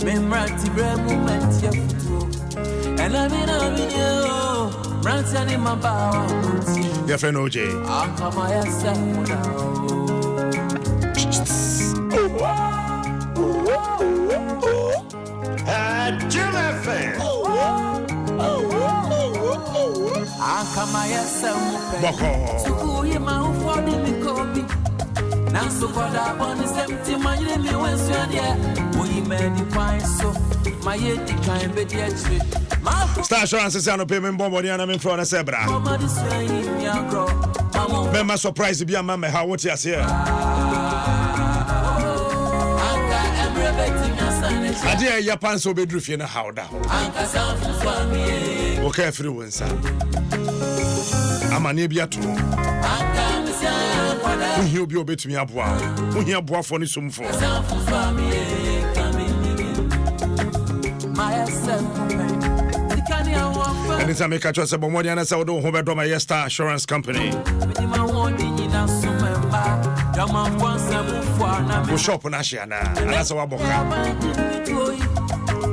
Memranti moment and I mean Rantan in my bow. Your friend OJ. I'll come myself I'll come myself. So you my for the now so called up on the 70 my name was there. We made the fine so my head kind be the Star Assurance is on payment bomb on the front of Sebra. Member surprise to be a mamma. How what you say? I dear Japan so be drift in a how down. Okay, everyone, sir. I'm a nebia too. He'll be obey to me. Who hear boy for some for anytime I catch us about more than I saw, don't hold my Star Assurance Company. We shop on Ashiana, and that's our book.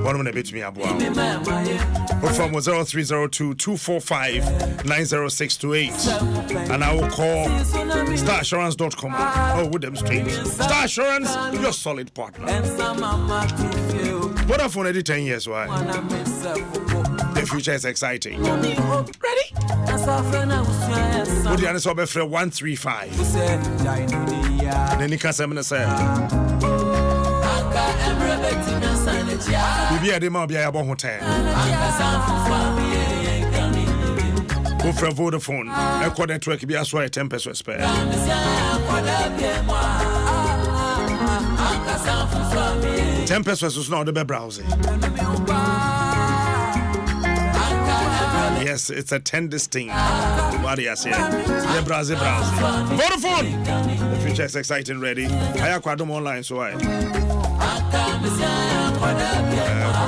One minute bit me up. From 0302 245 90628. And I will call starassurance.com. Oh, with them straight. Star Assurance, your solid partner. Vodafone every 10 years, why? The future is exciting. Ready? Would you answer 135? Then you can say, Bibi Adom be a bon hotel. Go for Vodafone. I call network be as well 10 pesos spare. 10 pesos is not the browsing. Yes, it's a 10 distinct. What is here? Yeah, browse. Vodafone! The future is exciting, ready. I have Adom online, so I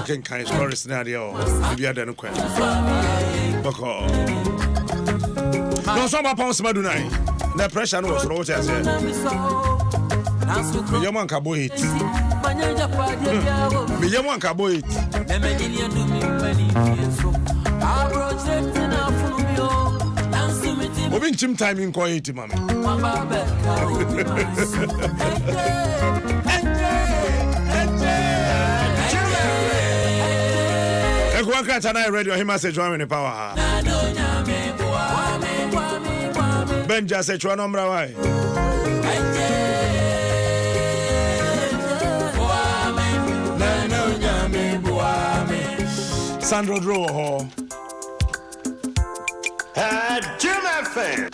can kind of story scenario. Maybe I don't quite. No, some of us do not. The pressure was rolled as a young carbohydrate. The young carbohydrate. We've been chim time in quality, mammy. One catch and I read your message one in power. Benja said, "One number why?" Sandro Droho. Jim FM.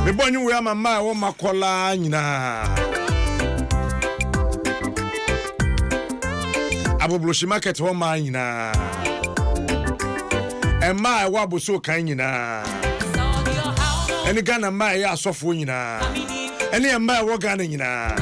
Me bonyu we mama wo makola nyina. Abobloshi market wo ma nyina. Emma wa boso kan nyina. Eni Ghana ma ya asofo nyina. Eni emma wo Ghana nyina.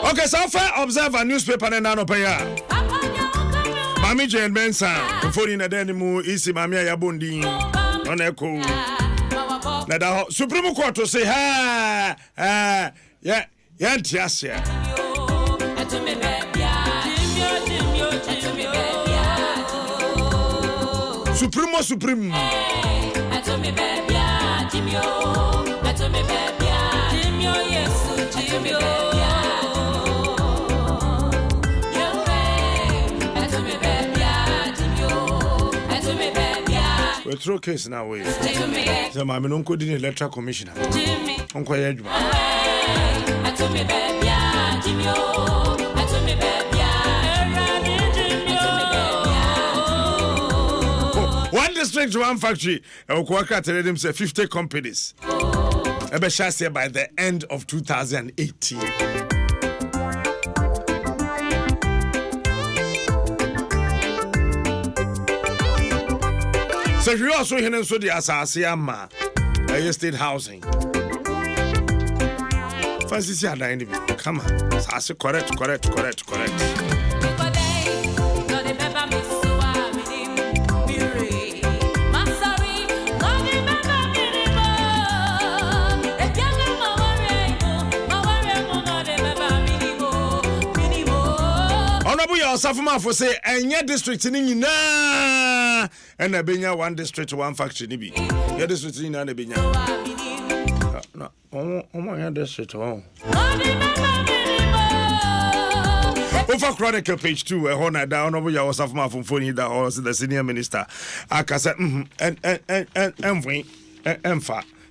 Okay, so far observe a newspaper and nano paya. Mami Jane Benson, before in a denimu, isi mamia yabundi, on echo. Nada Supreme Court to say, tiasia. Supreme. We throw case now way. So my men unko di electoral commissioner. Unko ye adwuma. One district, one factory. Okwaka tell them say 50 companies. Ebe shall say by the end of 2018. So you also hear so the Asasiama state housing. Fancy see a come on. Sasi correct. Safuma for say any district in Nina and a Benya one district, one factory nibi. Your district in a Benya. No, my district. Over Chronicle page 2, a honor down over your Safuma from Funi that was the senior minister. Akasa and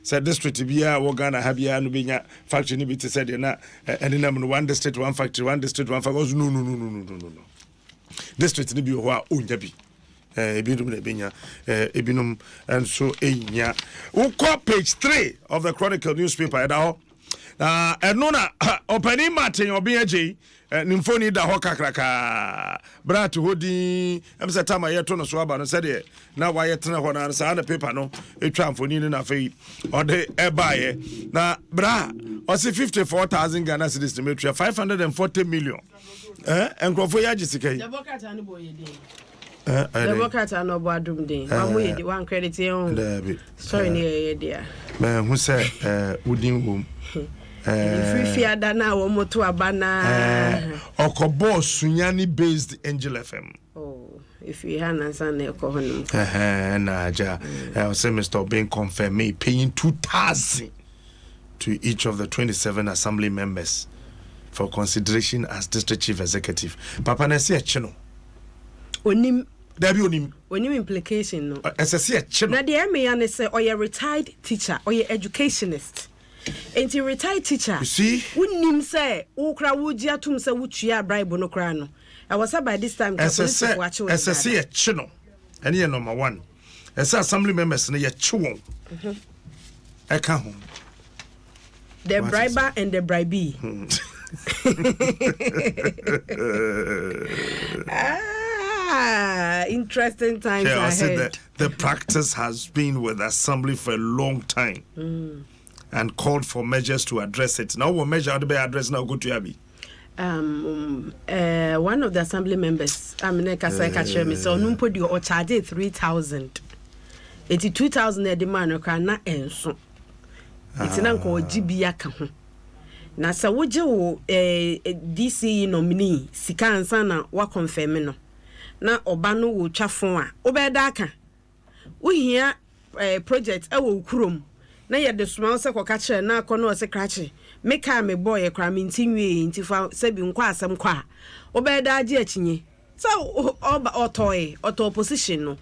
said district to be a Wagana Habia and Benya factory nibi to said na and in one district, one factory, one district, one factory. No. District ni bi ho onya bi ebinum na benya ebinum and so enya ukọ page 3 of the Chronicle newspaper eda ho eno na opening martin obi aje nimfoni da ho kakraka brat hodi emse tama yeto no so aba no said na wa yetena ho na sa na paper no etwa amfoni ni na fei ode ebaye na bra o se 54,000 Ghana cedis to metria 540 million enkrofo ya jisika the bokata no boy dey the bokata no bo adum dey mamu ye one credit here sorry ne there man who say udin wom free ada na wo moto abana okobo sunyani based Angel FM. Oh, if you had an son na ja I say Mr. being confirmed me paying 2,000 to each of the 27 assembly members for consideration as district chief executive. Papa na see a chino. Onim Dabi onim implication no. As I see a chino. Na dey me yan say or you retired teacher or you educationist. Enti retired teacher. You see? Unim say ukra wuji atum say wutua bribe no kra no. I was by this time as I see a chino. And here number 1. As assembly members na ye chiwon. I can't home. The briber and the bribee. Interesting times ahead. I said that the practice has been with assembly for a long time and called for measures to address it. Now what measure to be addressed now go to Abi? One of the assembly members, so numpo di o charge 3,000. 82,000 e demand no na enso. It's na nko gibia ka ho. Na sa woje wo DC nominee sika ansa na wa confirm no. Na oba no wo twafon a obeda aka. Wo hia project e wo kurom. Na ye de suma se koka kire na akọ no se krache. Meka me boy e kra me ntinwe ntifa se bi nkwa asem kwa. Obeda age achinye. So oba auto opposition no.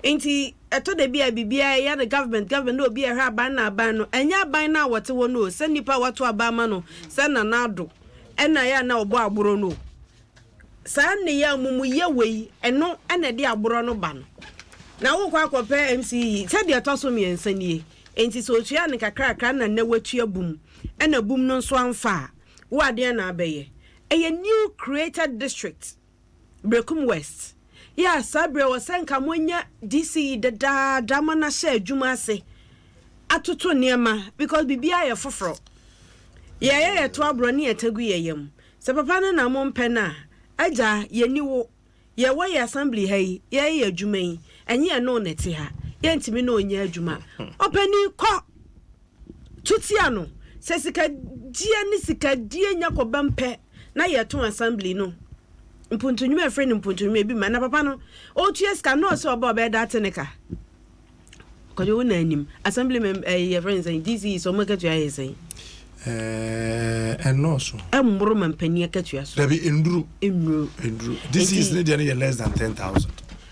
Enti eto de bia bibia ya the government no bia hwa ban na ban no enya ban na wote wo no se nipa wato abama no se na nado ena ya na obo agboro no sa ne ya mumu ye wei eno ena de agboro no ban na wo kwa kope MCE se de to so mi ensanie enti so tua ne kakra na na watua bum ena bum no so amfa wo ade na abeye a new created district Brekum West. Yeah, Sabre was saying Kamonya DC the Damana share Jumase Atuto Niema because Bibia ya fofro. Yeah, 12 brony at Taguayam. Sapapana na mom pena. Aja ye niwo ye way assembly hey, ye Jumay, and ye no netiha. Ye intimino in ye Juma. Openi ko Tutiano Sesika Gianisika Dia Nyako Bampe na ye to assembly no. Mpuntu nyume friend mpuntu nyume bi mana papa no o tues ka no so oba be da teneka ko jo na anim assembly your friends and DC so make to aye say and no so mboro mampani akatua so dabi enduru DC is need any less than 10,000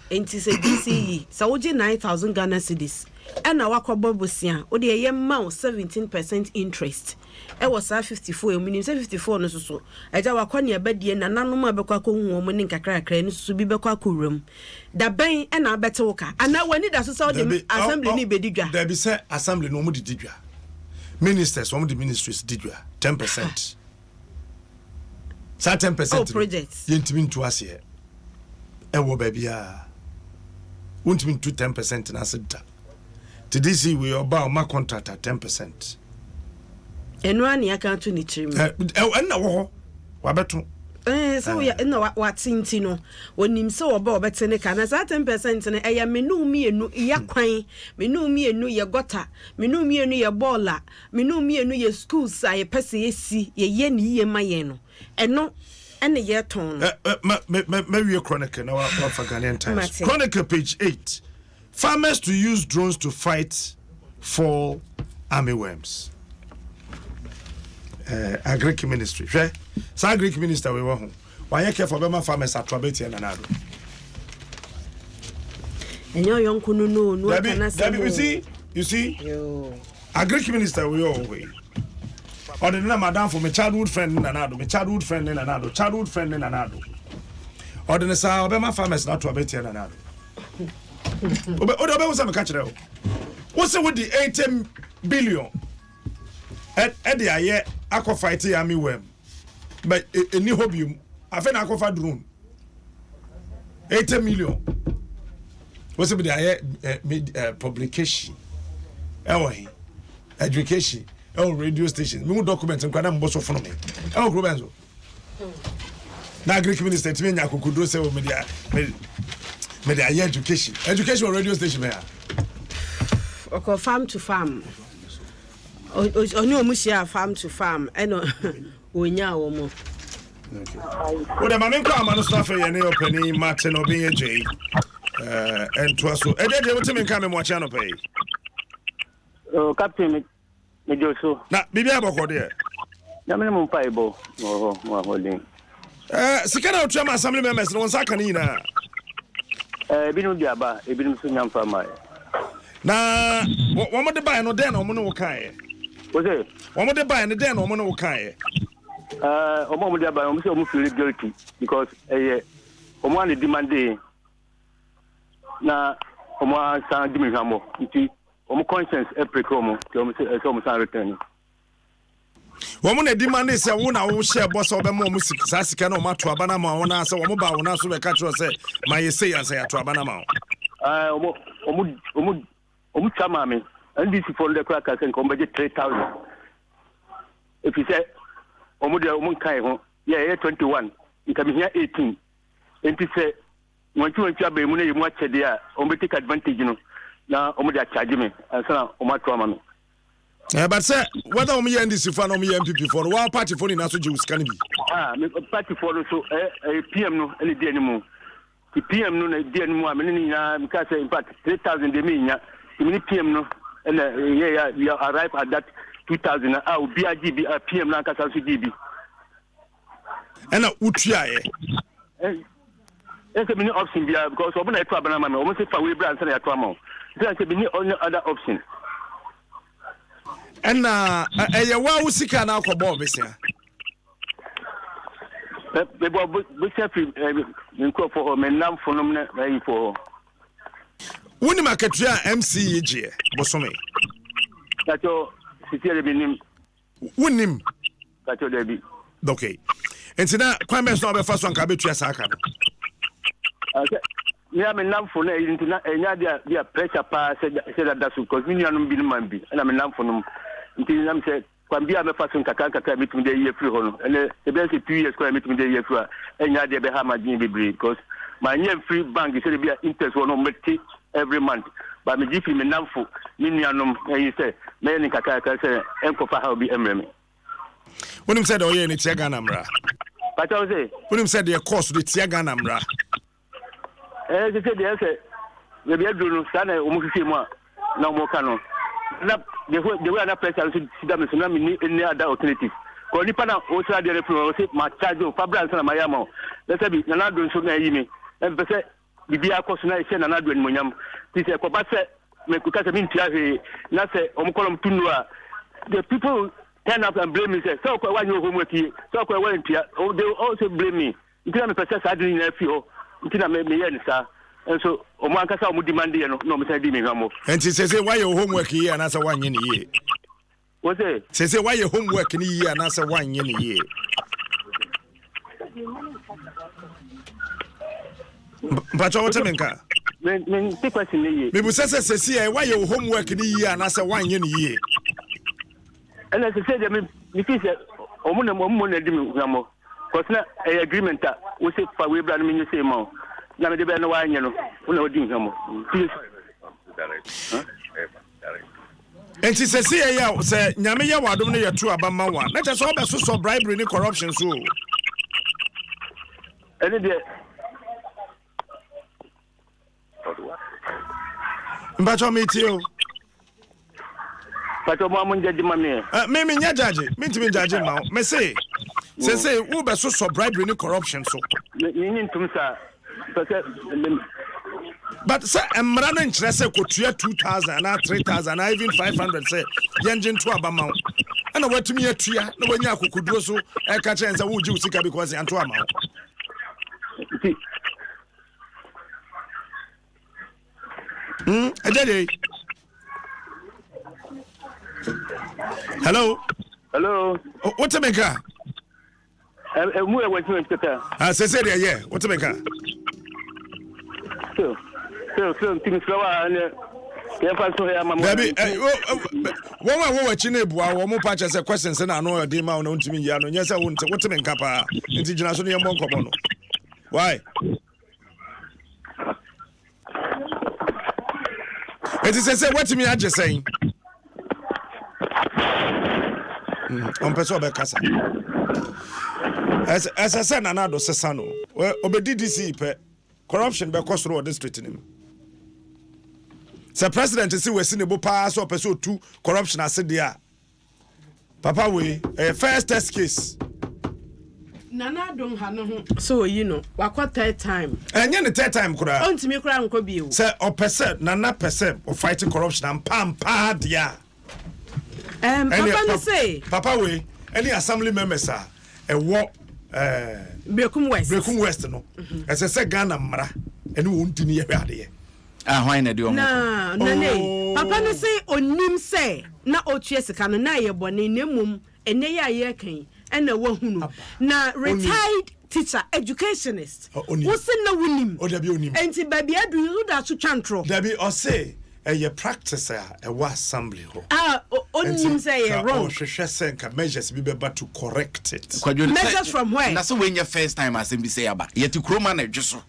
enti say DC sa woje 9,000 Ghana cedis and wakobo bosia o de ye ma 17% interest e was 54 eminim say 54 no so eja wakone abadie na nanom abekwa ko hu mo ne nkakrakra no so bi bekwa ko wram da ben e na abete woka ana wani da so so de assembly ni bedidwa da bi say assembly no mo dididwa ministers wo mo the ministries didwa 10% sa 10% projects yentimi ntu ase e wo ba bia won't mean to 10% and I said that. To this we are about my contract at 10%. And one year can't to nichim. And no, Wabeto. So we are no what's in when him so about better than 10% and I am me and no yaquine, me know me and no ya gotta, me know me and no ya baller, me know me and no your schools I pessy see ye yenny my yeno. And no. And the year tone. Maybe a chronicle now for Ghanaian Times. Chronicle page 8. Farmers to use drones to fight fall armyworms. Agric ministry. So Agric minister we want. Why you care for Bema farmers at Trabeti and Anado? And your young kunu no Debbie, you see? Agric minister we always. Or the name madam for my childhood friend in Anado, my childhood friend in Anado, childhood friend in Anado. Or the Nessa Obama farmers not to a bit in Anado. Oda was a catcher. What's it with the 18 billion? At the aye, aqua fighting army worm. But a new hobby, I think aqua drone. 18 million. What's it with the aye publication? Education. Radio station. Me documents and kwada mboso fono me. Group enzo. Na Greek minister timi nya kokodo se o media education. Education radio station me. Oko farm to farm. Oni omusia farm to farm. Eno onya wo mo. Okay. Oda ma menko amano staff ye ne opani Martin Obiyeje. Entwaso. Ede wote menka me mo acha no pay. Oh, captain Mejoso. Na bibi aboko de. Na me mo paibo. Oh, mo holding. Sikana utama assembly members no nsaka ni na. Binu diaba, binu so nyamfa mai. Na wo mo de buy no den no mo no wo kan. Wo say? Wo mo de buy no den no mo no wo kan. O mo de buy, o mo say o mo feel guilty because o mo an demand na o mo san dimi hamo. Nti o conscience eprekomo o mo say o mo san return. Woman a demand is a woman who share boss of a more music, Sassican or Matu Abanama, one answer, one about one answer, a catcher say, my say, and say to Abanama. Omutama, and this is for the crackers and combat 3,000. If you say Omudia Omunkai, yeah, 21, you can be here 18. And to say, when you have a money, you watch it there, take advantage, you know. Now, Omudia charge me, and so Omatama. But sir, whether me and this if I know me MPP for one party for in also Jews can be. Party for so a PM no any day anymore. The PM no a day anymore. I mean, because in fact 3,000 de mean the PM no and yeah, we arrive at that 2,000. I'll be a GB PM na kasa so GB. And utia There's a many option because open a trouble na almost say for we brand say a trouble. There's a many other option. And wa usika na akobo besia bebo besia nko for menam fonom na for woni makatua MCG bosome kato sitiere binim wonim kato debi okay entina kwan be so be fa so nka betua saka me menam fonom entina enya dia pressure pa se that so cause me anum binim man bi na menam fonom nti nam se kwambia me faso nkaka meeting dey year free hono ele e be say 2 years kwa meeting dey year free enya dey be ha magin bebre because my year free bank say be interest wono meti every month but me give me namfo me nuanom e say me ni kaka say enkofa ha obi emreme wonim said o ye ni tia Ghana mra but I say wonim said the course the tia Ghana mra say say we be do no sa na o mo fifi mu a na o mo ka no na the way na pressure so sidam so na me any other alternative ko ni pa na o sra de repro say ma charge o fabra na ma yama let's say na do so na yi me e be say bibi akoso na e na do enmonyam ti say ko ba say me ku ka say me ntia he na say o mo kolom tunu a the people turn up and blame me say so ko wa nyo homework yi so ko wa ntia they also blame me ntia me pese sa adini na fi o ntia me ye ni sa and so o man kasa o mu demand ye no me say di me hamo and say why your homework here and asa wanye ni ye what say why your homework ni here and asa wanye ni ye Mpacho wote menka men take question ye. Me bu say why your homework ni yi anase wanye ni yi. And as I said, me feel omuna di me ngamo. Cause na agreement that we say for we brand me you say mo. Na me de be na wanye no. Una odi ngamo. Enti say ya say nyame ya wadom ne yetu abama wa. Na so obeso so bribery ni corruption so. Any day. Mbacho metio. But mama judge mama. Me nya judge. Me ntimi judge ma. Me say wo be so bribery ni corruption so. Yin tum sa. But say emra no nkyere say kotua 2000 na 3000 na even 500 say yenjin to abama. Ana watumi atua na wanya akokoduo so e ka chen say wo ji usika because yanto ama. Ajay. Hello. What's a maker? Mu e wati kata. Say there, what's a maker? So things flower and ya fa so ya mama. Baby, wo wachi na ebua wo mo pa che say questions na no dey ma no ntimi ya no nyesa wo nte what's a maker pa. Nti gina so ne yemo nkomo no. Why? It is say what me age saying. On person be kasa. As I said anado sesano. We obedi DC pe corruption be cost road district nim. Say president see we sinebo pa so person two corruption as there. Papa we first test case. Nana don't have no. So wakwa third time. Enye the third time kura. Ontimi kura nko bio. Say o percent nana percent of fighting corruption and pam dia. Papa no say. Papa we any assembly members are what Brekum West no. As I say Ghana mra any won't ni yehwe ade. Why na do na Papa no say onim say na otue sika no na ye bone nemum ene ye kan. And a woman now retired teacher, educationist. What's in the winning? And to baby, I do that to chantro. Debbie or say a practicer a was assembly. Only say wrong. She said measures be better to correct it. Measures from where? That's when your first time as we say about yet to crowman just so.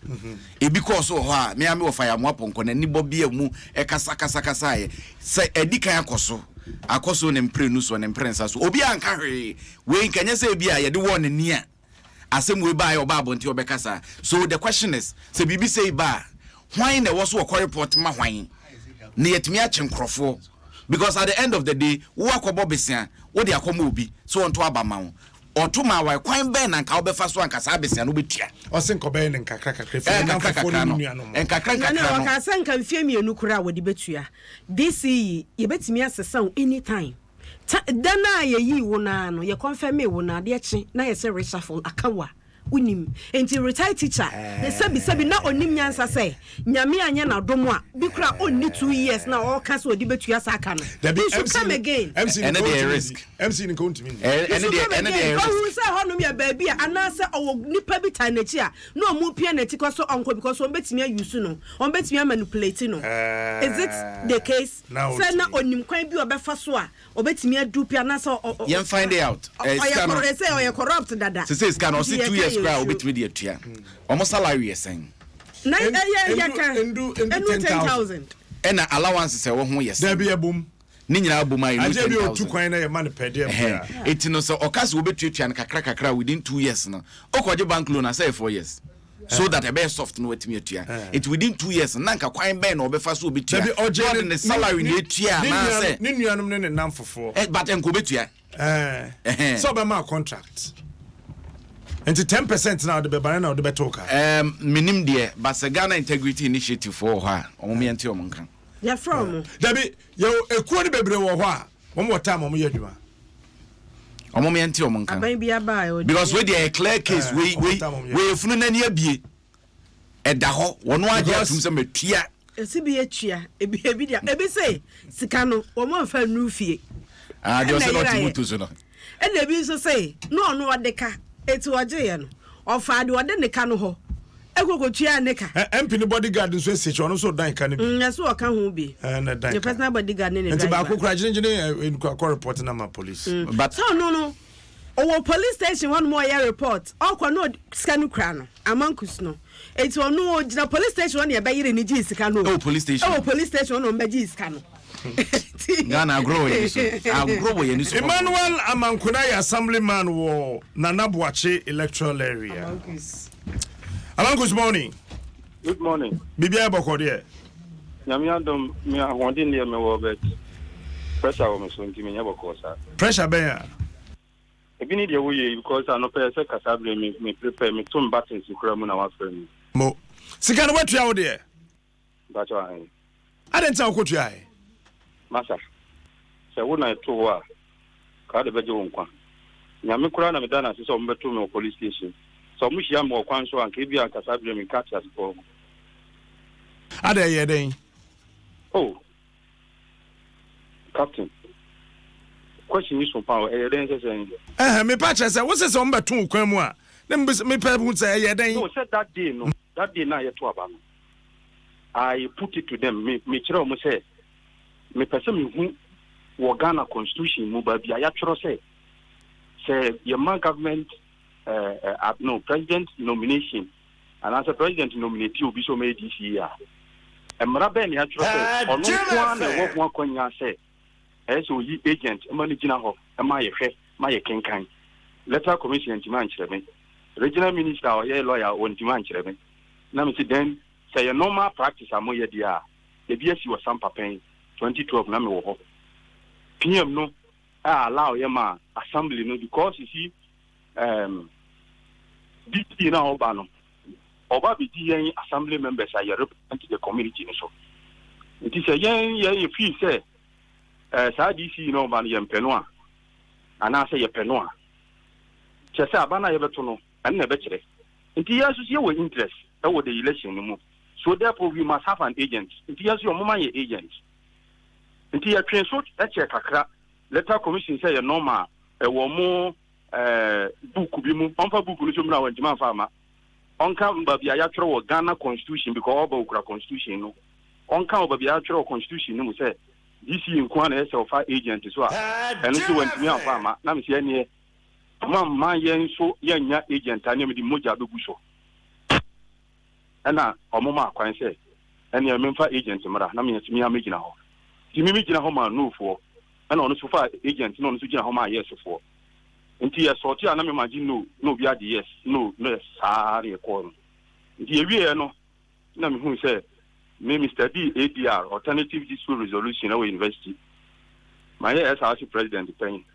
It because oh, me am of fire mopon con any bobby mu a casacasacasai say a dika coso. Akoso ne mprenus won mprensa so obi anka hwe we nkanya say bia ye de won nia asem we buy obabo nti obekasa so the question is say bibi say ba hwan na was wo report ma hwan na yetimi a chenkrofo because at the end of the day wo akobo besia wo de akomo obi so onto abama wo oto ma wa kwan ben na nka obefa so anka sa besia no betua o se nkobe ne nkakra kakra fi na nkakra no nkakra no no ka san kan fie mienu kura wo de betua this ye betimi asesa anytime dana ye yi wo na no ye confirm me wo na de echi na ye se reshuffle akawa unim enti retired teacher the sabi na onim nyansa say nyame anya na domo a bi kura onni 2 years na all case odi betua saka no they should come again MC and the risk MC in count me and the who say honum ya baby anase owo nipa bi tan na chi a no omu pia na ti so onko because on betimi use no on betimi manipulate no is it the case say na onim kwan bi obefa so a obetimi adu pia na so you find it out say o corrupt dada say scan or see 2 years crowd obetimi de atua almost salary saying na endu 10,000 and allowance say wo ho yes there be a boom ni nyina boma yi aje bi otu kwan na ye man pede am it no so okase obetuatua na kakra within 2 years no okoje bank loan na say 4 years so that a be soft no wetimi atua it within 2 years na nka kwan ben na obefa so obetua there be oje ne salary ni atua na say ni nuanum ne nam fofo but enko obetua so be ma contract and 10% now the be na the be talk minim de but Ghana Integrity Initiative for ha omo yenti omo nkan ya from Dabi yo ekuo ni bebre wo ho a wo mo time omo yadwuma omo yenti omo nkan aban bia ba because we dey clear case we funu na ni abie eda ho wono age atum se metua esi bi etua ebi dia ebi say sika no omo mfa nufie dey say not mutu so no and ebi so say no odeka eti oje ye no ofa de ode ne ka no ho Tua neka. MP ni bodyguard nso esichi ono so dan kan bi. So o kan ho bi. Na dan. Your personal bodyguard ne. Nti ba kokura jine in kwa report na ma police. But so no. Our police station one more year report. All no scan kra no. Amankus no. It's on no the police station one year be ni ji sika no. Oh police station. Oh police station no be ji sika no. Ghana grow so. Emmanuel Amankuna assemblyman wo Nanabuache electoral area. Amankus morning. Good morning. Bibia bokode. Nyame Adom me ahonde ne me wo bet. Pressure wo me so ntimi nya bokosa. Pressure ben ya. Ebi ni de wo ye because I no pay say kasabre me prepare me tum buttons kura mu na wa frame. Mo. Sika no watua wo de. That's why. Adenta wo kotua ai. Masa. Se wo na to wa ka de beje wo nkwa. Nyame kura na me dana se so mo beto me police station. So mo hia mo kwan so anka bi kasabre me catch as for. Ada ye den. Oh. Captain. Question is from power. Me patch say what say some beto kwan mu a. Me pa hu say ye den. No, said that day no. That day na ye to aba no. I put it to them. Me kire mo say me person me hu wo Ghana constitution mu ba bia ya tworo say your man government no president nomination and as a president nominate obi so me this year. Emra ben ya tworo say ono kwa na wo kwanya say so yi agent e mani gina ho e ma ye hwe ma ye kenkan letter commission ntima nkyere me regional minister or ye lawyer on ntima nkyere me na me say then say a normal practice amoye dia e bi asi was some papen 2012 na me wo ho PM no allow ye ma assembly no because you see DT na oba no oba bi di yen assembly members are represent the community so it is a yen feel say sa DC no man yem penoa ana say ye penoa che say abana ye beto no an na be kire nti yesu ye we interest e wo the election no mu so therefore we must have an agent nti yesu yo mama ye agent nti ye twen so e che kakra letter commission say ye normal e wo mo book bi mu onfa book no so mra wan tima fa ma onka mba bia ya twere wo Ghana constitution because oba okura constitution no onka oba bia ya twere constitution no mu say this in kwan e self agent so and so went me afa ma na me say ne ma yen so yenya agent anya me di moja be guso ana omoma akwan say ene me mfa agent mara na me yetimi amegina ho ti me megina ho ma no fo ana ono so fa agent no ono so gina ho ma yes fo nti ye sorti ana me imagine no bi ade yes no saare ko nti ye wie no na me hu say me Mr. D ADR alternative dispute resolution at university my SRC president paying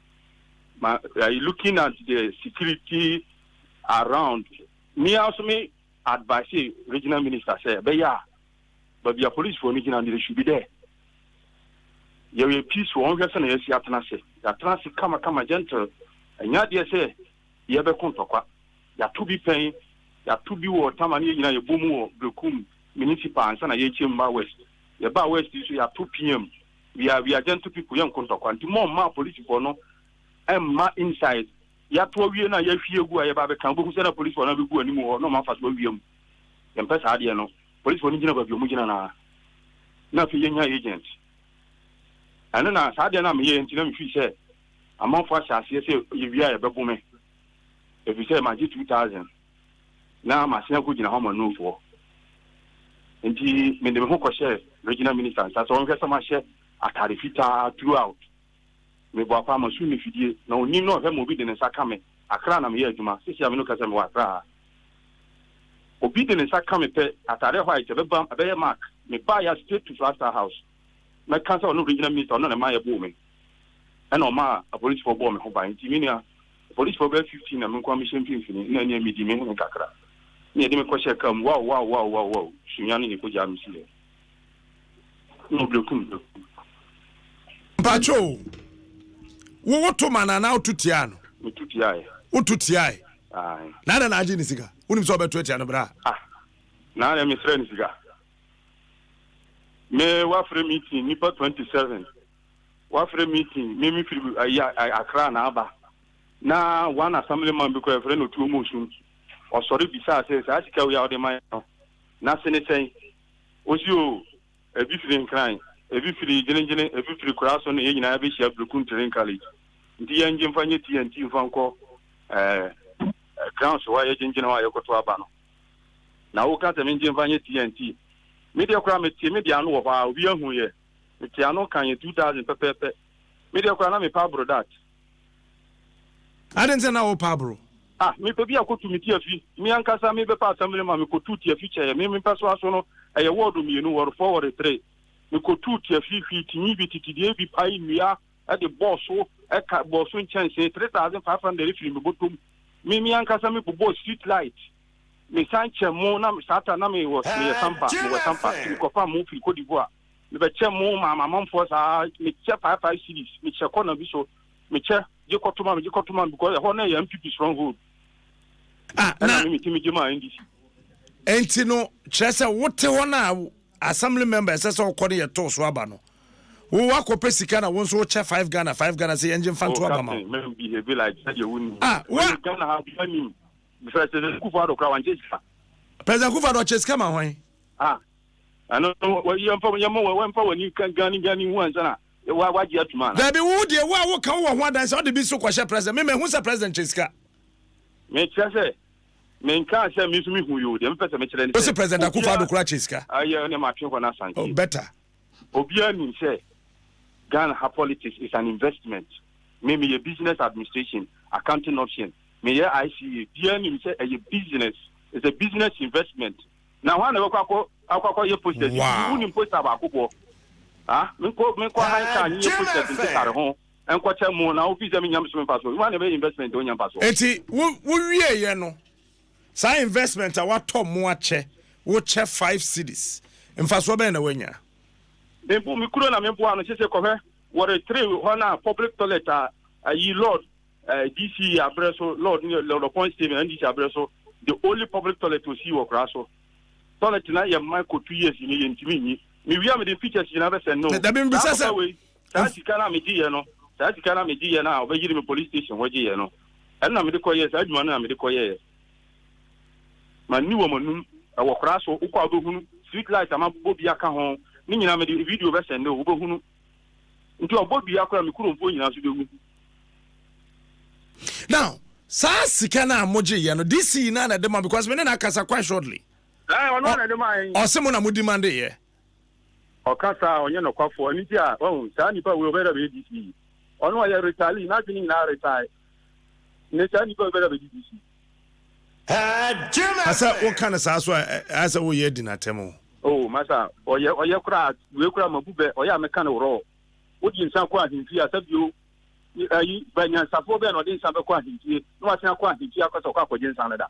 my looking at the security around me also me advise regional minister say but your police for me they should be there you will peace one person yes ya transi kama gentle and ya dey say you be kontokwa ya to be paying ya to be wo tamani nyina ye bomu wo brekum municipal and sana ye chimba west ye ba west is ya 2 p.m. we are gentle people yan kontokwa nti more ma police for no ma inside ya to wie na ya hwie gu a ye ba be kan boku se na police for na be gu ani mu no ma fa so wiem ye mpesa ade no police for ni gina ba bi mu gina na fi yenya agent ana na sa ade na me ye nti na me fi se amanfo asiase se ye wi a ye be bu me e fi se ma ji 2000 na ma se ko gina ho ma no fo nti me de me ko share regional minister so on hwesa ma share atare fita throughout me bo apa ma su ni fidie na oni no hwe mo bi de ne saka me akra na me ye adwuma sisi ame no kasa me wa akra obi de ne saka me pe atare hwa ite be bam be mark me ba ya straight to Flaster house me kansa no regional minister no na ma ye bo me and o ma a police for bo me ho ba nti me nia police for be 15 na me kwa me champion fini na nia me di me ho kakra ne de me ko share kam wow sunyani ni ko jam sile no blokum pacho wo to mana na otutia no otutia ai na aji ni sika unim so beto etia no bra na me sre ni sika me wa free meeting nipa 27 wa free meeting me firi akra na aba na one assemblyman be ko friend otu omosun sorry bisa say sa sika we out the man na se ne say osio e bi firi nkran e bi firi jenenjene e bi firi kuraso no ye nyina be hia blukun train college ndi ye nje mfanye TNT mfanko ground so ye jenjene wa ye koto aba no na wo ka teme nje mfanye TNT media kura media no wo ba obi ahu ye media no kan ye 2000 pepepe media kura na me pa bro that I didn't say na wo pa bro me pe bia ko tumiti afi me ankasa me be pa assembly ma me ko tuti afi che me peso aso no eye word mienu word 4 word 3 me ko tuti afi fi tini bi titidie bi pai nua e de boss so e ka boss so chance 3500 fi me botom me ankasa me bo street light me sanche mo na sata na me wo me sampa me ko fa mo fi ko divoa me be che mo mama mamfo sa me che 55 cities me che ko na bi so me che je kotuma because ho na ya MPP stronghold na me timi jema NDC enti no chese wote wona assembly members say ko ne yeto so aba no wo akopɛ sika na won so che 5 Ghana say engine fan to aba ma me behave like say you win wa Ghana have money President Kufuor kwa wanje sika President Kufuor che sika ma hwan ano yemfa wani kan gani hu ansana waji atuma na be wo de wo kan wo ho adan say o de bi so kwahye president me hu say president cheska me chese me nka say me so me hu yo de me pese me kire ni say president Akufo-Addo kura cheska aye ne ma twen ko na sanke oh better obia ni say Ghana politics is an investment me a business administration accounting option me ICA bia ni say a business is a business investment now one akwa ye post you ni post aba akoko me ko han ka ni post in tare ho enko che mo na office me nyam so me paso you want be investment o nyam paso enti wo wie ye no sa investment a wato mo ache wo che 5 cities mfaso be na wanya me kuro na me bo ano se ko he wore 3 hona public toilet yi lord DC abreso lord point statement and DC abreso the only public toilet to see work raso toilet na ye man ko 2 years ni ye ntimi ni me wi am the pictures na be say no da be mbisa say sa sika na me di ye no sa sika na me di ye na obeyiri me police station waje ye no en na me de koye sa adwuma na me de koye man ni wo manum wo kra so ukwa obohunu street light ama bobi aka ho ni nyina me de video be send o obohunu nti obobi akora me kuro mfo nyina so de hu now sa sika na moje ye no this na na dem because me na kasa quite shortly ono na dem ai osemo na mo demand ye okasa onye no kwafo ani ti a sa nipa we obera be DC ono ya retali na tini na retali ne sa nipa obera be DC asa wo kana sa so asa wo ye dinatemo masa oye kura we kura mabube oye ameka na woro odi nsan kwa ahimfi asabio ayi banya safo be no de nsan be kwa ahimfi no asen kwa ahimfi akoso kwa akogye nsan na da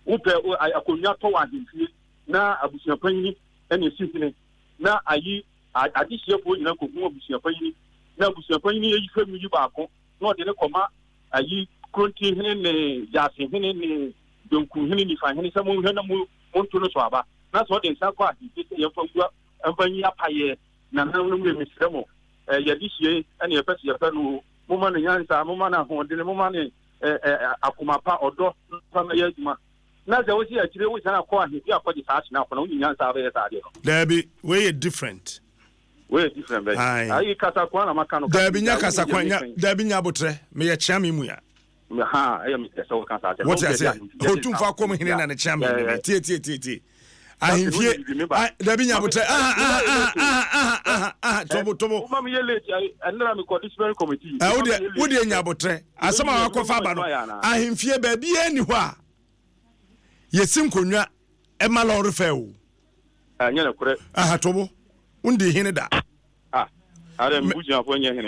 upe akonya to wa ahimfi na abusia panyi ene sifine na ayi adihye bo nyina kogun abusia panyi na abusia panyi yi fam yi baako na ode ne koma ayi kronti hene ne jase hene ne donku hene ni fa hene samo hene mo monto no so aba na so de nsa kwa ahimfi ye famua ampanyi apaye na nanu mu misremo ya dihye ene ye pese ye pelu mo ma ne nyansa mo ma na hodene mo ma ne akomapa odo fa na yaduma na ze wo si akire wo sana kwa ahimfi akodi sa na kwa na nyansa ba ye sa de no dabi we different be ayi kasa kwa na maka no dabi nya kasa kwa nya dabi nya botre me ye chia me mu ya ayi mi kasa wo kasa te what you say otum fa kom hine na ne chia me tie ahimfie dabi nya botre tobo mama ye late anara me ko disciplinary committee wo de nya botre asema akofa aba no ahimfie ba bi ani ho a yesim konwa e ma lɔre fɛ o anya na kure tobo undi hene da are mbuja afọ nya hene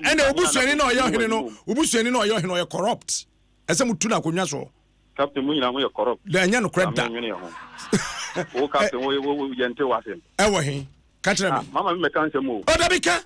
ene obusuani na ɔyɛ hene no obusuani na ɔyɛ hene ɔyɛ corrupt ɛsɛ mutu na konwa so captain munyina mo yɛ corrupt da anya no corrupt da o captain wo yente wasem ɛwɔ he ka kyerɛ me mama me meka nsɛm o da bi ka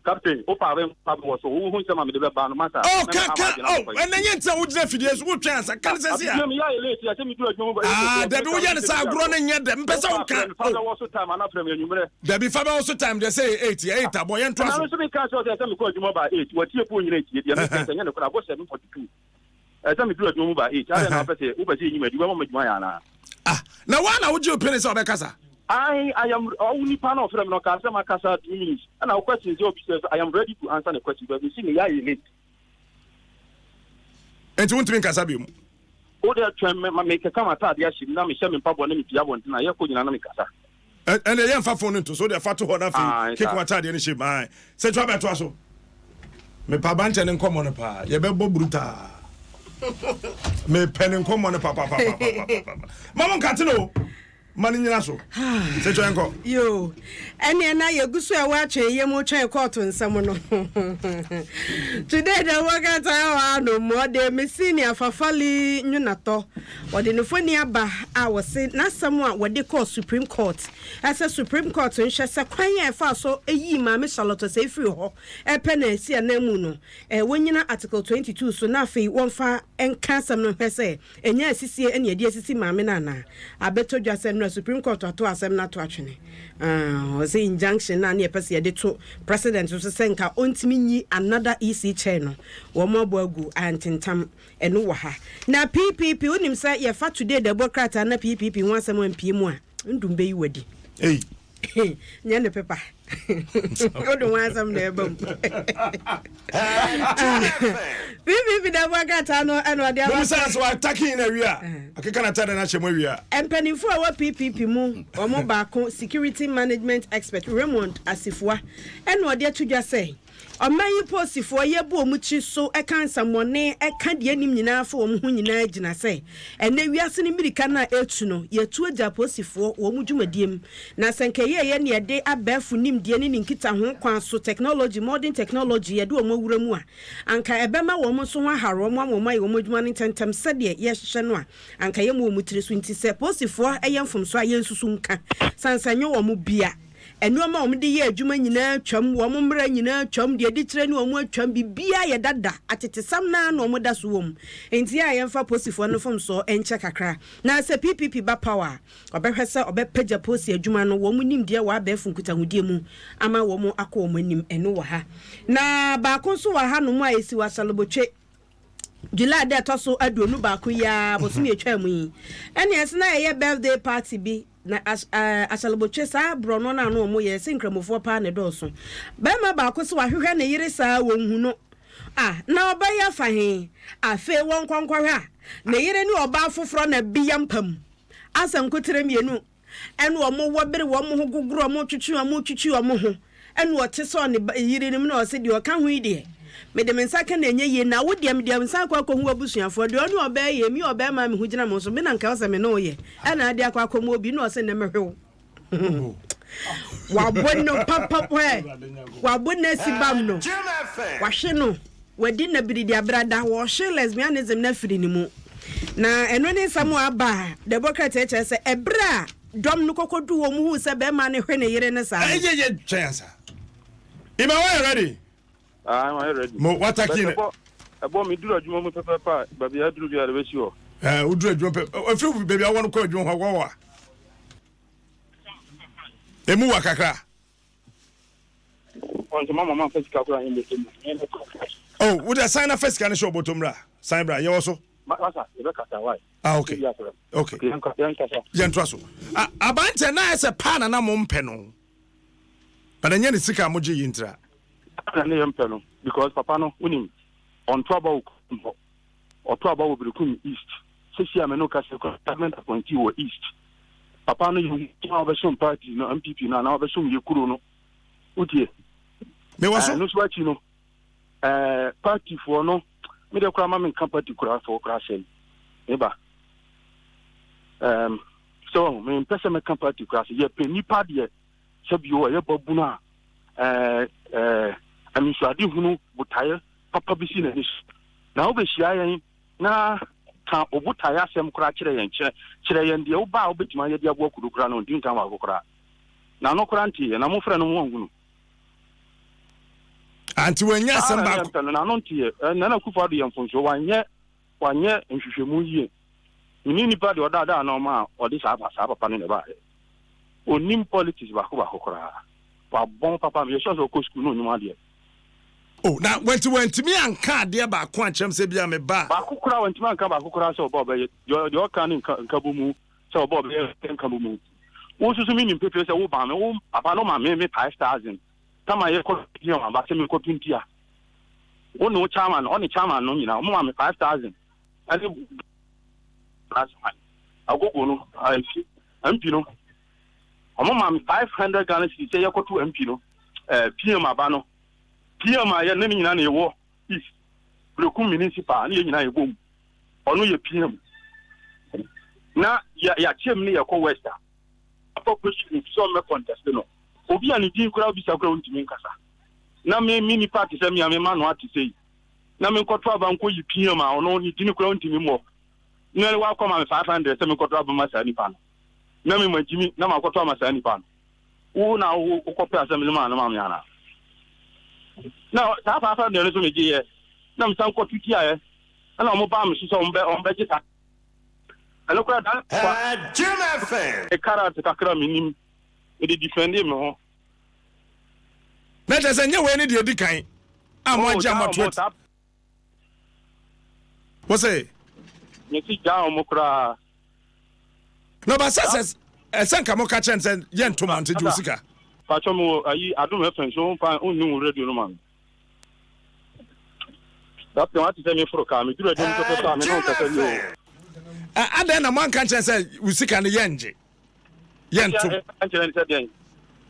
captain o pa ben pa bo so wo hu nsɛm me de be ba no mata ɛna nye ntia wo gyina fidie so wo twɛn asa kan sɛ sia me ya elete ya sɛ me du adwuma ba da bi wo yɛ ne sa agro no nyɛ de mpɛ sɛ wo ka wo so time ana frame anwumre da bi fa ba wo so time de say 8 abo yɛ ntwa so na so me ka so sɛ me ko adwuma ba 8 watie po nyina tie dia me sɛ nyɛ ne kora bo 742 Esa me do adwuma ba e cha na pese wo pese nyima di wo ma dwuma ya na na wana woje opinion say obekasa I am only pan of them no can say makasa 2 minutes and our question is I am ready to answer the question but you see me ya late enti wontumi nkasa bi mu o de atwa me keka mata de ahyi na me hye me pabo na me pia bonte na ye ko nyina na me kasa and the young phone to so the fat to hold fi kick what the ship my say to abeto so me pa banche ne nkomo no pa ye be bo bruta me pen nkomo no pa mama nkate no mani nyina so say to enko yo ene na ye gusu e wa twen ye mo twen court nsam no today the worker time no more de me senior fafali nyunato wode no foni aba a wo se na sam a wode call Supreme Court asa Supreme Court nhye se kwan ye fa so eyi ma me Charlotte say free ho e pe na esi na mu no wonyina article 22 so na afei wonfa enka sam no hwese enya asisie ene ade asisi ma me na na abeto dwase Supreme Court to asem na to atwene was injunction na na pese de to president so senka ontimi nyi another EC chair no wo mabo agu antintam eno wo ha na PPP unim say ye fa today Democrat na PPP ho asem ampie mu a ndum be yi wadi nya ne pepa odo wan asem na ebam PPP Democrat no eno de am say so attacking in area akeka na tada na chemo area empanifo a wa PPP mu omo baako security management expert Raymond Asifua eno de atudwa say omayi posifo ye bu omuchi so eka nsamone eka de anim nyina fa omu hu nyina gina say ene wiase ne mirika na etu no ye tu aja posifo wo mu dwumadiem na senke ye ne de abafu nim de ne nkita ho kwan so technology modern technology ye de omo wura mu a anka ebema wo mu so ho aharo mo amoma ye omo dwuma ne tentem sede ye hye no a anka ye mu omutire so nti se posifo eyemfom so aye nsusu nka sansanyo wo mu bia enuoma omde ye adwuma nyina twam wo mmra nyina twam de di kire ne omo atwam bibia ye dada atetesam na na omo da so wom enti ya ye mfa posifo no fom so enche kakra na se PPP ba power obehwe se obepagya posi adwuma no wo mu nim de wa abefu nkuta hudie mu ama wo mu akọ wo nim eno wa ha na ba ko so wa ha no mu a esi wa salobotwe July de to so aduonu ba ko ya bosumi etwa mu yi ene ese na ye birthday party bi na asalobotwe sa brono na no mo ye sinkramofo pa ne doso ba ma ba ko so ahwehwe ne yire sa wonhu no na oba ya fa he afe won kwankwa ha ne yire ni oba foforo na biya mpam asam kotere mienu ene o mo wobere wo mo guguru mo twetwe o mo twetwe o mo ho ene o te so ne yire ni na o se de o ka hu ide me de mensa ka na enye ye na wo de mensa kwa ko hu abusuafo de onu oba ye mi oba ma me hu gina mo so me na nka o se me no ye ena ade akwa ko mo obi na o se ne mehwe wa bonno papa wa bonna sibam no wa hwe no wadi na biridi abrada wo hwe lesbianism na firi ni mu na eno ne samu aba Democrat eche se ebra dom no kokodu wo mu hu se be ma ne hwe ne yire ne sa ye chance Ima we ready I'm ready. Mo wataki abo mi duro adwuma mu pepepa baby aduru bi are be si ho uduru adwuma pe afi baby awon ko adwuma ho wa emu wa kakra on to mama physical kura in the oh would I sign a physical na show botomra sign bra ye woso masa e be kata why okay okay yan so abante na ese pana na mo mpe no bana nya ne sika mo je yintra na yam pelo because papa no unim on trouble or trouble will be east sisi ameno ka se government appointee wo east papa no you obesum party no MPP na obesum ye kuro no utie me waso no swachi no party for no me de kura ma me kan party kura for kura sel eba so me pese me kan party kura se ye pe nipa de se bio ye babu na ami so ade hunu butaye papa bi si na ni na obehia yen na ka obutaye asem kura kire yen de oba obetima ye de abo kura no ndi ntan wa kura na no kura nti na mo frɛ no mo hunu anti wanya asem ba na no nti na na kufa do yemfonso wanye nhwehwemu yie ni pa de oda na ma odi sa papa no ne ba onim politics ba ko kura wa bon papa me so ko school no nyuma de Oh, now went me and card there ba kwancham se bia me ba. Ba kukura went man ka ba kukura so bob your can in kabumu so bob kabumu. Wo susu mi pepe se wo ba me wo papa no ma me 5,000. Tama ye ko yo ba se me ko 20 a. Wo no chairman, on the chairman no nyina, mo ma me 5,000. And that's fine. Agogo no, MP no. Omo ma me 500 Ghana cedi say ye ko to MP no. PM aba no. PM ya na nyina na ewo is Bloku municipal na nyina ebom. Ono ye PM. Na ya chem ne ye ko West. Apo question so me contest no. Obi ani din kura obi sakura ntimi nkasa. Na me mini party se me ma no ati sei. Na me nkoto aba nko yi PM a ono ni din kura ntimi mo. Na wa koma me 500 se me nkoto aba ma sa ni pa no. Na me majimi na ma nkoto ma sa ni pa no. Wo na wo kope asem ma na ma me ana. Now, that 500 is only here. Now, some got 50 years. And I'm about to on budget. I look at that. Jim FM. A character Takra minim. It defend him. Let us say, you any the kind. I'm one jam up. What's it? You see, down Mokra. No, but says, a son come catch and send yen to Monte Josica. Pachomo, I don't have friends, so far, only radio man. That's the one to tell me for a car. Me do a damn to and then a man can't say, we sick and the yenji. Yen.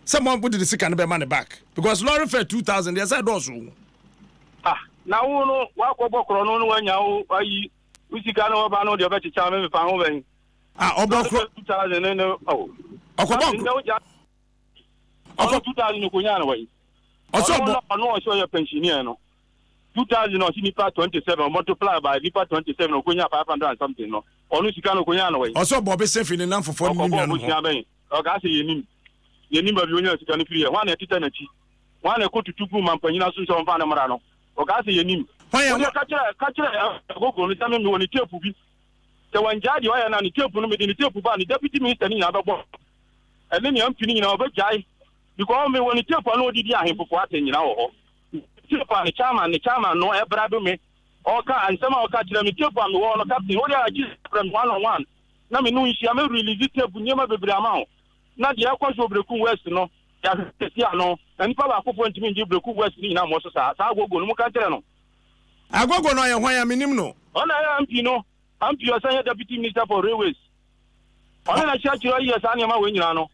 Someone put the sick and the money back because Laurie fair 2,000. Yes, I do. Ah, now, no, walk over Chrono when you we see can over no the better charm if I'm over. Ah, about 2,000 and oh, 2,000 Kuyan way. Also, I know I saw your pensioner. 2,000 or Nipa 27 multiplied by Nipa 27 or Kunya 500 and something. No, or Nusikano Kuyan way. Also, Bobby safe in enough for 4 million. Or Gassi, you need of union to can clear 1 at 10. 1 a good to 2 man, Panina Susan Fanamarano. Or Gassi, you need. Why am I catch a go on the time when you tell Pubi? The one Jadi, I am on the table with the table, the deputy minister in other box. And then you're feeling over Jai. Because me when you tell for no DDI him for what you know. The chairman, no Ebrado or and some of them tip on the wall of captain. What are you from 1-on-1? Now, me know she am really little Bunyama Bramao. Not the Aquas of the West, no. No, and Papa point to me, you Bloku West in Amos. I will go no Catano. I go no, why I'm minimum. On I am, I'm your deputy minister for railways. On I shall you as Anima Winano.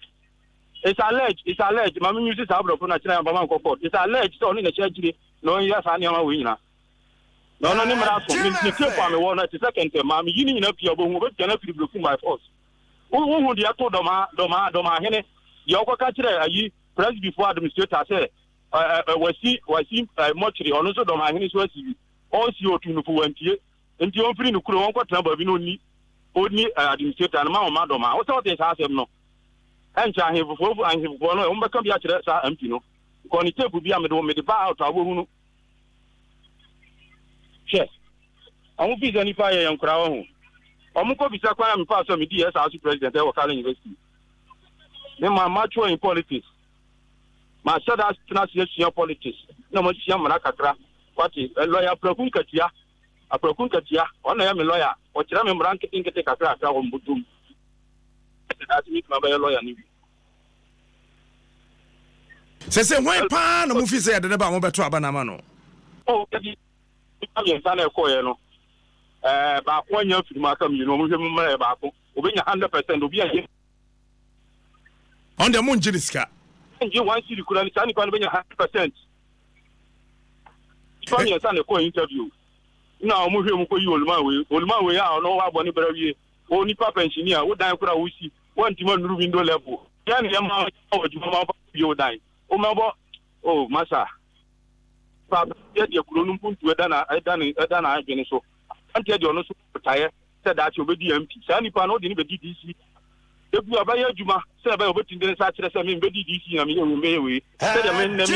It's alleged. My music is out of National Bank Court. It's alleged only the church. No, yes, I am a winner. No, me keep on the one at the second term. I'm beginning up your bone, but cannot be looking by force. Who the Ato Doma, Hene, Yoko Catcher, you press before administrator say, was he mortuary, or also Doma Hennis was all CO2 for 20 and you open the crew on what number we only administrator and Madoma. What all this has him no. And I have one on become the actual Ampino. Conite will be a middle made about our wound. Yes, I won't be any fire young crown. Omuko Bisakwa and pass on me, as president of Calais University. Then my mature in politics. My son has national politics. No much young Manakatra. What is a lawyer Procuncatia? A Procuncatia, on I am a lawyer, or Chairman Rank in the Catra on Butum. That's me, my lawyer. Say, why pan movie said about Mobile Abanamano? Oh, I'm son of Coyano. About 1 year to Markham, you know, about 100% will be a on the moon, Jiriska. And you want you could understand 100%. From your son, a co interview. Now, Muhim, you, my way out, no, I want to only Papa engineer, what I could see. 1 to window level. Then the amount of you die. Oh, Massa. Get your Kulum to a done again. So, until you're not so tired, said that you'll be empty. Sandy Pano didn't be DC. If you are by Juma, said about what in the such as I mean, Betty DC, I mean, Mayway, said a man named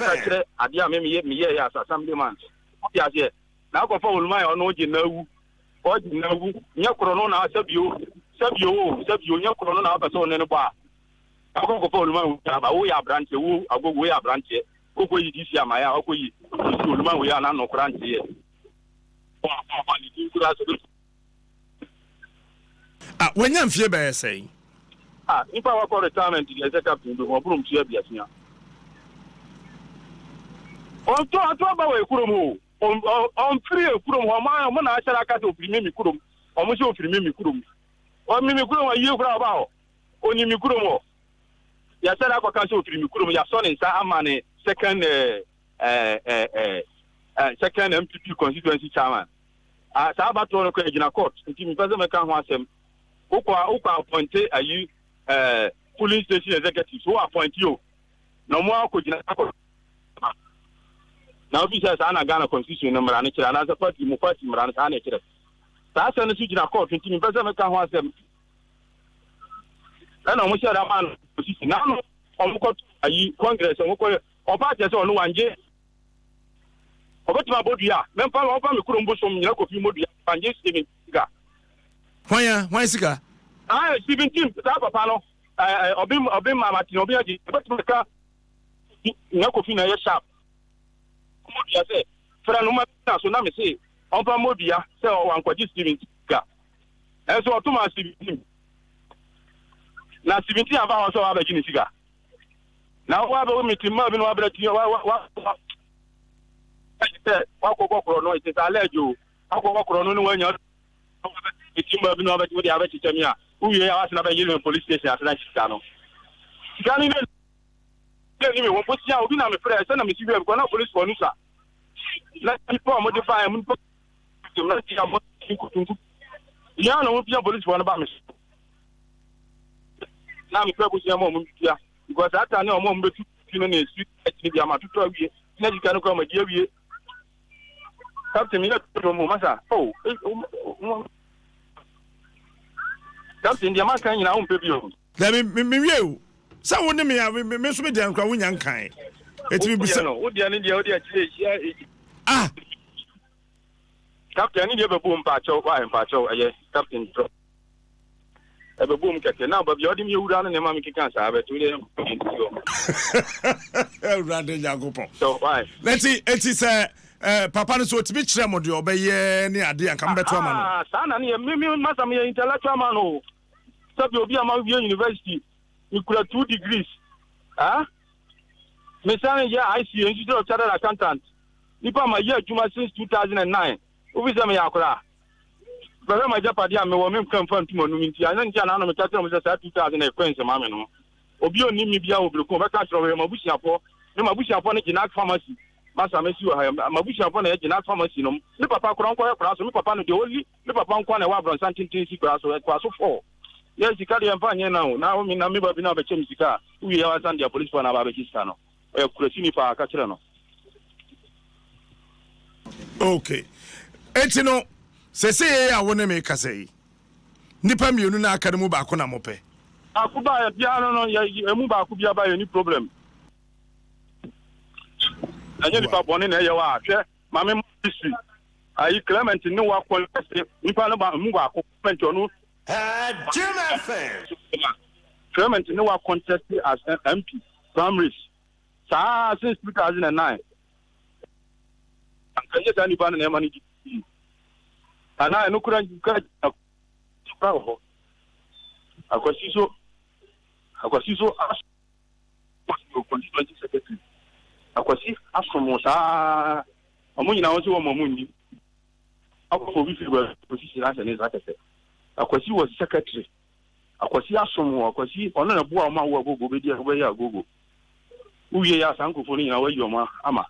such a dear me, yes, assembly man. Yes, yes. Now go for my own, you know, or you know, your corona, sub you, your corona, person in a bar. I go for my we are branch, I go we are branch, Okoyi this year my Okoyi Sulman we are not no grant here. When you fear by saying, if I call retirement, the executive to the room to be on Kurum, on 3 Kurum, my I said I can't open Kurum, almost open Kurum. Or Mimikurum, a year about only Mikurum. Ya said I can't open Mikurum, your son in Sahamane, second MPP constituency chairman. Sabato Kajina Court, in President Kanwasem, Oka appointed a you police station executive who appoint you. No more Kujina Court. Now, this is an Ghana constitution number and another party, Mufati Maran Haneke. That's an issue court, in President Kanwasem. And almost a man position now on Congress or parties on 1 year. About my body, Memphis, Open Kurumbus, Yakofi Modia, and just Stephen Siga. Why, Siga? I, 17, Pano, Obim Martin, Obiaji, but Yakofina, sharp. Modia say, Franuma, so now me say, Opa Modia, so one quite Stephen Siga. And so, 2 months, 17. Now, 17 of our so have a Guinea cigar. Now, what about me to Marvin what? No, it is alleged you. Alcohol, when you're the average Chemia, who you are asking about you police station as an Chicano. Can even one put you in a prayer, send a missile of one police for Nusa. Let people modify and put to let you. Yana won't be a police one about me. Now, we purpose your moment because that I know moment to the street, I'm to 12 years. Now you can come a year. Captain, oh, Captain, the American in our own baby. Let me, someone me have Miss Median Kawin kind. It will be so. Ah, Captain, you have a boom patch of wine patch of Captain. Have a boom captain now, but you're you down in the Mammy cancer. I have 2 days. Rather, Jacopo. So, why? Let's see, it is Papa so to be tremor do obey near idea and come back to a man. Son, and you must have an intellectual man who sub will be among your university. You could have 2 degrees. Ah, Miss Anna, I see you instead of chartered accountant. Nipa my year Juma since 2009. Who is a Mayakra? But my Japadia may woman come from Timonumiti, and then Jan Anna Chatham was 2000 friends, Mamma. Obio Nimibia will come back from Mabusiapo, no Mabusiapo in our pharmacy. Master Messi, Mabusiapo upon a generic pharmacy. No Papa Cronco, no Papa, the only Papa Kwana Wabron, something to see grass or Quasso 4. Yes, you can't find now. Now, I mean, I'm never been able to change the car. We are under the police for an Abakistano. Or Cresini for Catrano. Okay. Etino, say, I want to make a say. Nipa Muna Academy Bakuna Mope. I could buy a piano, a move, I could buy any problem. And you pop one in a yawa, Mamma history. I Clement in no one Nipa Muba, Pentono. Jim Clement in no one contested as MP, primaries. Since 2009. And yet anybody in money. And I no couldn't get a powerful. I was so asked constituency secretary. I was asked from Mosa among also a Mamuni. I was position as an executive. I was secretary. I was asked from on a boy, my work go be there where I go. Who ye ask Uncle Phony away your ma, Ama.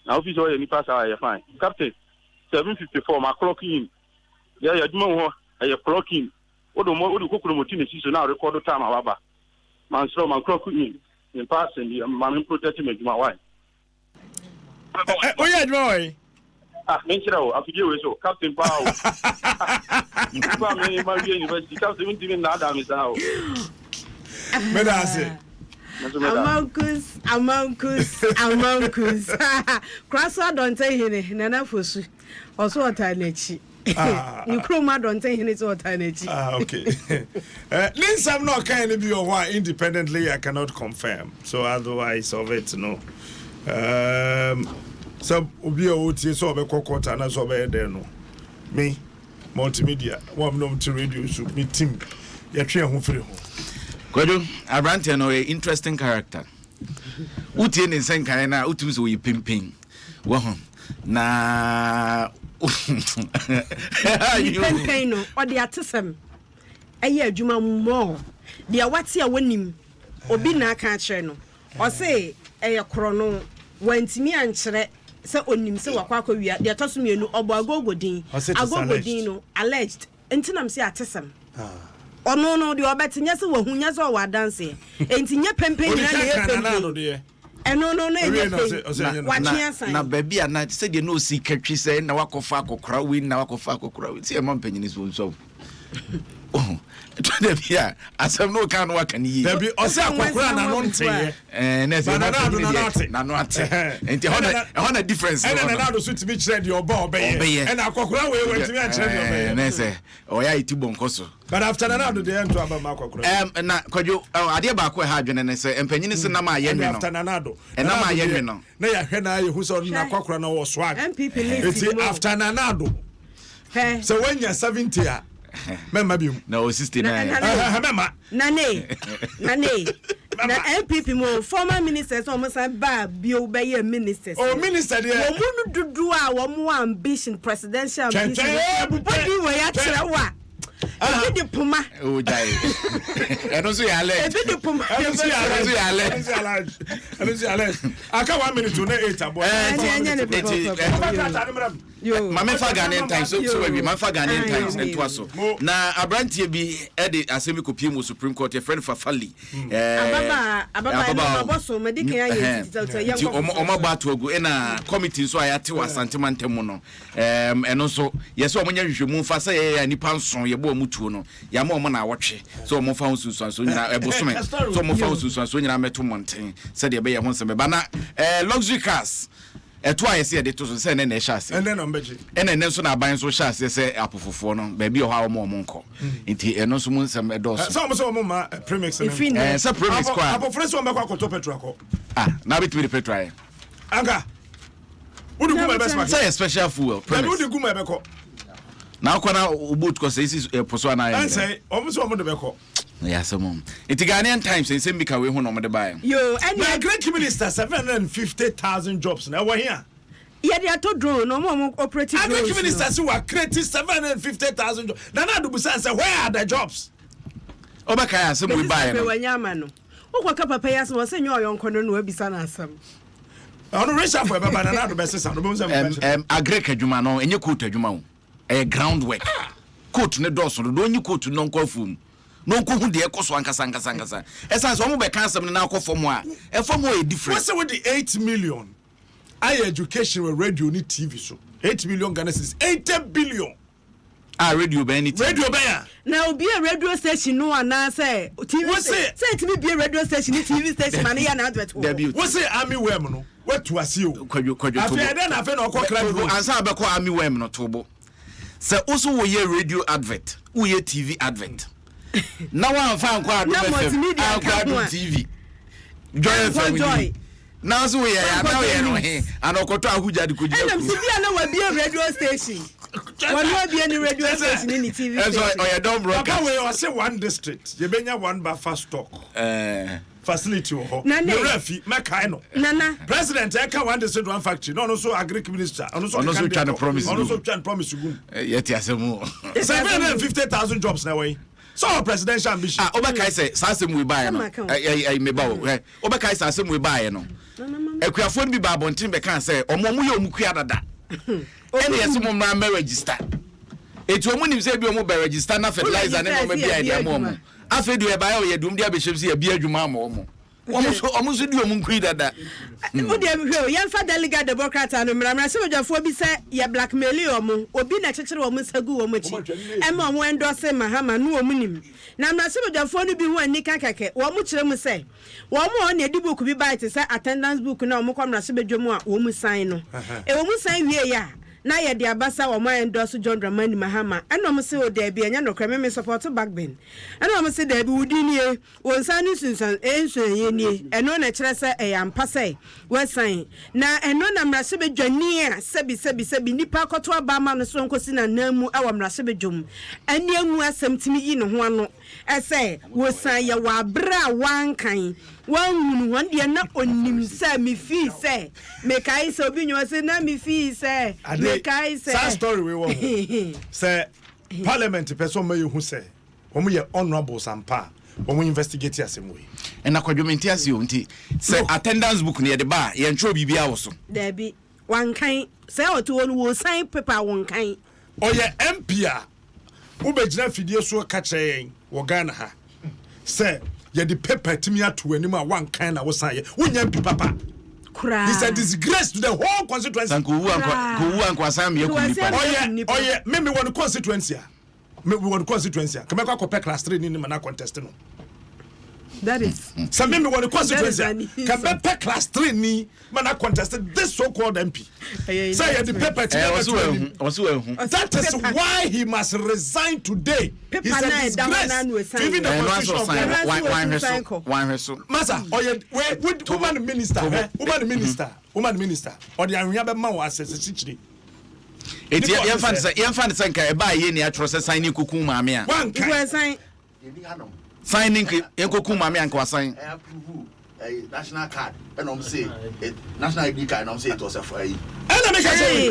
Now, if you saw any pass, I find. Captain, 754, my clock in. Yeah, you know, I clock in. What the more the Kukumotini season now record the time, however. Man, so my clock in passing, my protecting me to my wife. Oh, yeah, boy. Ah, mention I forget so. Captain Powell. You my university, Captain, even Adam is out. Medase. Amonkus. Crossword don't say him, Nana Fusu. Also a tanachi. You chroma don't say him, it's all tanachi. Okay. Links I'm not kind of be or why independently I cannot confirm. So otherwise of it, no. So obi o tie so be kokota na so be there no me multimedia one nom to radio so me team ya twe ho firi ho Kodo Abrante no interesting character utie ne nsenkan na utum so yi pimpin wo ho na pimpin no o de atesem eye adwuma mo de awate a wonim obi na aka akere no o se eye koro no wantimi ankyere se onim se wakwa akowia de toso mienu obo agogodin no alleged entinam se atesem ono no de obetinye se wahunya se wa dance entinye pempen na ye eno no na enye na baby na se de no si katwi se na wakofa akokora wi na wakofa akokora wi se man panyini so oh to bia asem no kan waka ni baby o se akokora na no nte na se na no ate enti hona difference na do so timi kire de oba obeye na akokora we wetimi a kire de obeye na se o ya itibo nkoso but after na do the end to aba makokora na kwajo ade ba ko ha adwene ne se empanyini se na ma ye nwe no after na do na ma ye nwe no na ya hwe na ye hu so na akokora na wo swag MPP list after na do so when you 70 a Mema bi na o 69 mema nane na MPP mo former ministers o mo san ba bi o be ye ministers oh minister there wo mu dudu a wo mo ambition presidential ambition body we ya kire wa ebi de puma o jai eno so ya le ebi de puma eno so ya le aka 1 minute na 8 abo Mama fa Ghanaian Times so we Mama Ghanaian Times ento so na abrantie bi e de asemi kopie mu Supreme Court e friend Fafali ababa boso medikan aye titito ye ko o ba to ogu e na committee so ayate wa santemantam no eno so ye so omonya hwehwemu fa sa ye nipa nson ye bo mutuo no ya ma omo na awotwe so omo fa hunsusuan so nyina ebosome so omo fa hunsusuan so nyina meto monten se de be ye ho nseme ba na luxury cars eto ayese de to so se ne na ehase ene no mbeji ene ne so na aban so hase se apofofo no ba bi o ha omo nko nti eno so mu nsem edoso so omo ma premix se premix kwa apofofo so mbekwa akoto petrol ko na bit me petrol anga udu kuma best market say special fuel premix udu kuma beko na akwana ubut ko say isi poso na ya say omo so omo de beko ya samom it Ghanaian Times say mbika we hu no mo de buy yo and the great minister 750,000 jobs na we here yeah they are to drone no more operating drone great minister say we create 750,000 jobs na do busan say where are the jobs obaka ya say we buy no we nyama no okwa ka papa ya say we say nyo yonko no abisa na asam ono resha for baba na do besesa no bonza agrek adwuma no enye coat adwuma wo groundwork coat ne doso do onyi coat no nkofum no ko hu de ekoso ankasa esa so mo be kan asem na akofom a efom o e different what's with the 8 million higher education with radio ni TV so 8 million Ghana cedis 80 billion radio be any radio be ya now be a radio station no ana say TV say it me be a radio station ni TV station man ya na advert what say army wem no what to asi o kwadwo afi den afi na okokra ansa be ko army wem no tobo say also wo ye radio advert wo ye TV advert na one fan kwa do TV joy now so we ya now we no he and okoto ahuja de kuji and see bia na wa bia radio station one wa bia ni radio station ni TV so oya don broadcast we o say one district you benya one buffer stock facility ho no refi makai no nana president e ka one district one factory no so agric minister no so trying to promise gum yet asemu 750,000 jobs na way so presidential ambition obakai say sasem we buy no me ba obakai sasem we buy no ekuafo bi ba bontin be kan say omo ye omukua dada ene yesi mo mra register eti omo nim say bi omo be register na fertilizer ne mo be bi ide mo afedu e ba ye dum dia be shemsi e bi adwuma ma omo so di omo nkui dada o de hwe ye fa delegate democrat anu mra se odwafo bi say ye blackmail omo obi na chechire omo sagu omo chi e ma omo endorse mahama no omo nim na mra se odwafo no bi hu ani kakeke omo kire mu say omo on e di book bi bite say attendance book na omo kwamra se bedwom a omo sign no e omo sign wie ya na ye de abasa wo man endorse John Dramani Mahama enom se o de bia nya no kreme me support backbone enom se de bi wudi nie won san ni sunsan ensun ye nie eno na kire se e yampa se wesan na eno na mrase bedwani a sebi nipa koto aba ma no so nkosi na namu e wo mrase bedwom ani emu asem timi yi no ho ano ese wosan ye wa bra wankan wanhunu wande na onim se me fi se me kai se obi nyo se na me fi se me kai se that story we want say parliament person may who say omo ye honorable sampa omo investigate asem we and akwadwomenti ase o nti say attendance book ne de ba ye ntro bibia wo so there be wankan say oto won wo sign paper wankan oye MP a ubegina fidie so ka kire wo Ghana ha say ye the paper timi ato anim a wankan na wo san ye wonya MP papa. It's a disgrace to the whole constituency. Oh yeah, me want constituency. Me want constituency. Come back ko class 3 ni mana contest no. That is. Some me want constituency. Come back class 3 ni mana contest this so-called MP. Say the paper that is why he must resign today. He's a disgrace. Even the position of Masa, with woman minister, or the Ariaba Mawa says it's it's your fan sanka e ba ye ne atro se signing kuku maame a one sign signing kuku maame an kwa sign approve national card and say national ID card and say it was a free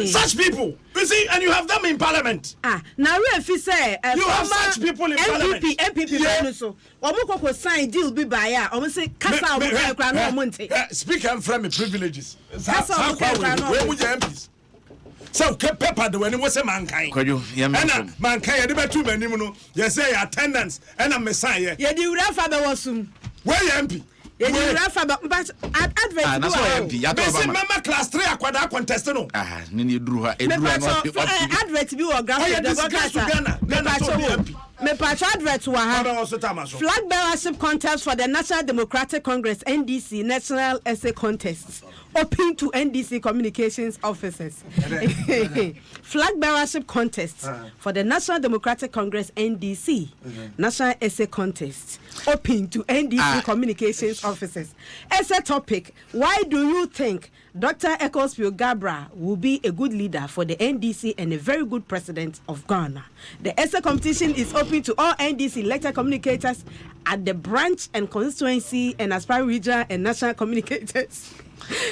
such people you see and you have them in parliament now if you say you have such people in parliament MPP so omo sign deal be by ya omo say kasa omo kra no omo nte speak and from me privileges kasa omo kra no we MPs so paper the when we say mankind and mankind dey betu manim no you say attendance and a messiah ye di ura fa be wosum where MP ye di ura fa but advert that's why MP ya to ba mama class 3 akwada contest no ni eduru ha no advert bi wo graphic democrat me patch advert wa ha flag bearership contest for the National Democratic Congress NDC National Essay Contest open to NDC communications officers. Flag bearership contest for the National Democratic Congress NDC National Essay Contest open to NDC communications officers. Essay topic: why do you think Dr. Ekos Gabra will be a good leader for the NDC and a very good president of Ghana? The essay competition is open to all NDC elected communicators at the branch and constituency and aspiring regional and national communicators.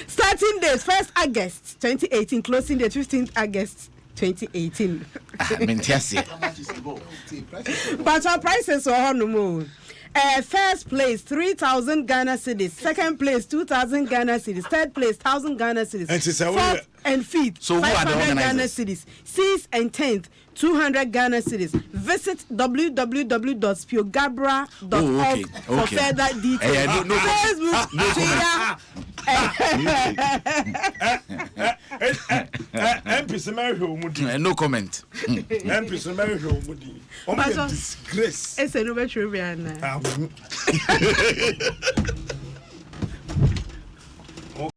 Starting date 1st August 2018, closing date 15th August 2018. But our prices are on the moon. First place 3,000 Ghana cedis, second place 2,000 Ghana cedis, third place 1,000 Ghana cedis, fourth and fifth so 500 Ghana cedis, sixth and 10th 200 Ghana cedis. Visit www.spiogabra.org for further details. Facebook, Twitter. No comment. Disgrace. It's a no better